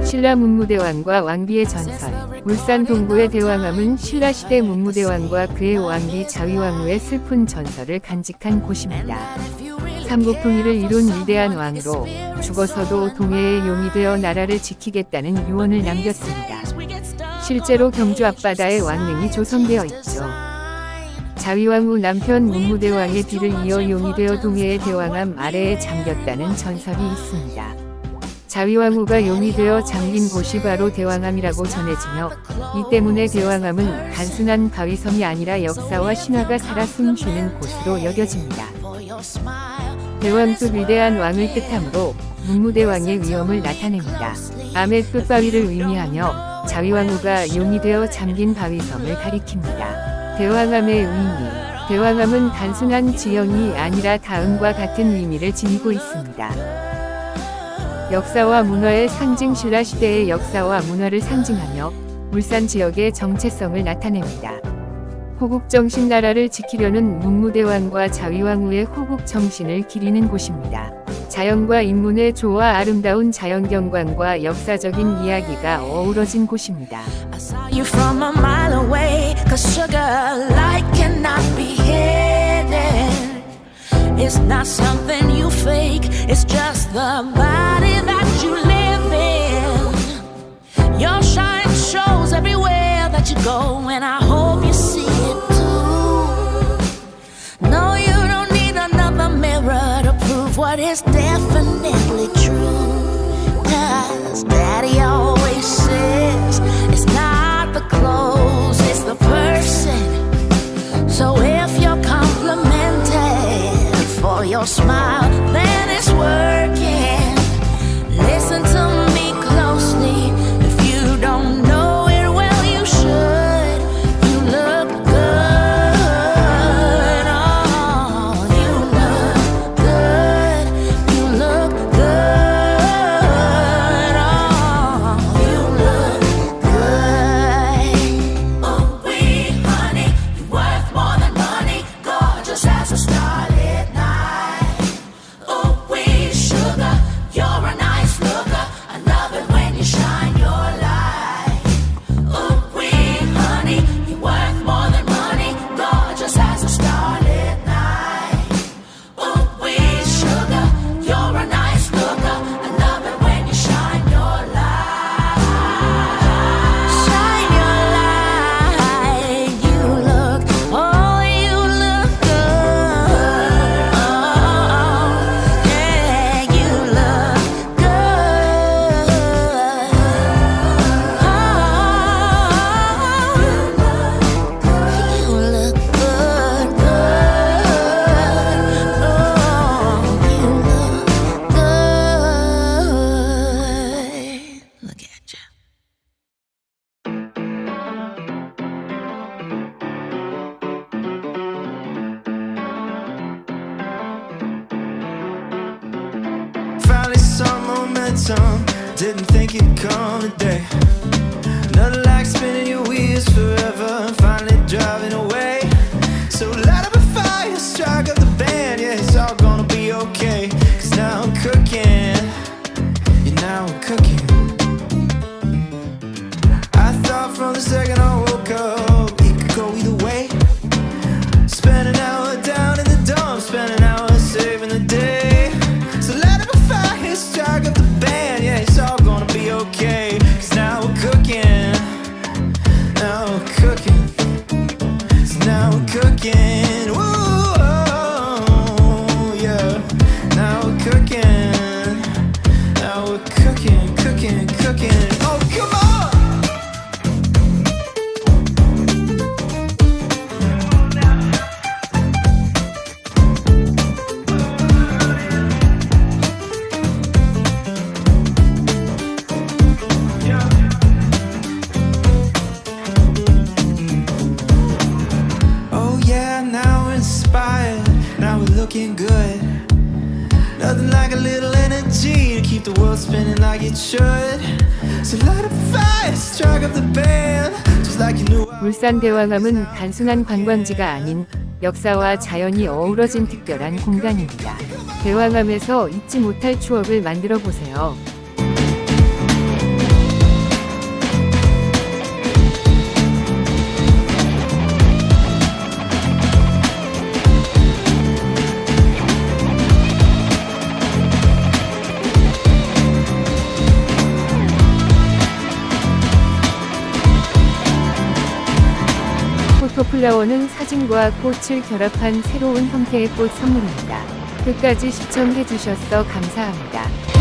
신라 문무대왕과 왕비의 전설. 울산 동구의 대왕암은 신라시대 문무대왕과 그의 왕비 자위왕후의 슬픈 전설을 간직한 곳입니다. 삼국통일을 이룬 위대한 왕으로 죽어서도 동해의 용이 되어 나라를 지키겠다는 유언을 남겼습니다. 실제로 경주 앞바다에 왕릉이 조성되어 있죠. 자위왕후 남편 문무대왕의 뒤를 이어 용이 되어 동해의 대왕암 아래에 잠겼다는 전설이 있습니다. 자위왕후가 용이 되어 잠긴 곳이 바로 대왕암이라고 전해지며 이 때문에 대왕암은 단순한 바위섬이 아니라 역사와 신화가 살아 숨쉬는 곳으로 여겨집니다. 대왕도 위대한 왕을 뜻하므로 문무대왕의 위엄을 나타냅니다. 암의 끝바위를 의미하며 자위왕후가 용이 되어 잠긴 바위섬을 가리킵니다. 대왕암의 의미. 대왕암은 단순한 지형이 아니라 다음과 같은 의미를 지니고 있습니다. 역사와 문화의 상징. 신라시대의 역사와 문화를 상징하며 울산 지역의 정체성을 나타냅니다. 호국정신. 나라를 지키려는 문무대왕과 자위왕후의 호국정신을 기리는 곳입니다. 자연과 인문의 조화. 아름다운 자연경관과 역사적인 이야기가 어우러진 곳입니다. It's not something you fake, it's just the body that you live in. Your shine shows everywhere that you go, and I hope you see it too. No, you don't need another mirror to prove what is definitely true. 'Cause Daddy always says it's not the clothes, it's the person. So if you're complimented for your smile, then it's working. Listen to me closely. If you don't know it, well, you should. You look good. Oh, you look good. You look good. Oh, you look good. Oh, wee, honey, you're worth more than money. Gorgeous as a starlet. Didn't think it'd come today. Nothing like spinning your wheels forever and finally driving away. So light up a fire, strike up the band. Yeah, it's all gonna be okay. 'Cause now I'm cooking. Yeah, now I'm cooking. I thought from the second I woke up it could go either way. Spend an hour down in the dump, spend an hour saving the day. So light up a fire, strike up the band. Yeah, it's all gonna be okay. 'Cause now we're cooking. Now we're cooking. So now we're cooking. Ooh, oh, yeah. Now we're cooking. Now we're cooking, cooking, cooking. Oh, come on! Looking good. Nothing like a little energy to keep the world spinning like it should. So light up a fire, strike up the band, just like you knew. 울산 대왕암은 단순한 관광지가 아닌 역사와 자연이 어우러진 특별한 공간입니다. 대왕암에서 잊지 못할 추억을 만들어 보세요. 포토플라워는 사진과 꽃을 결합한 새로운 형태의 꽃 선물입니다. 끝까지 시청해 주셔서 감사합니다.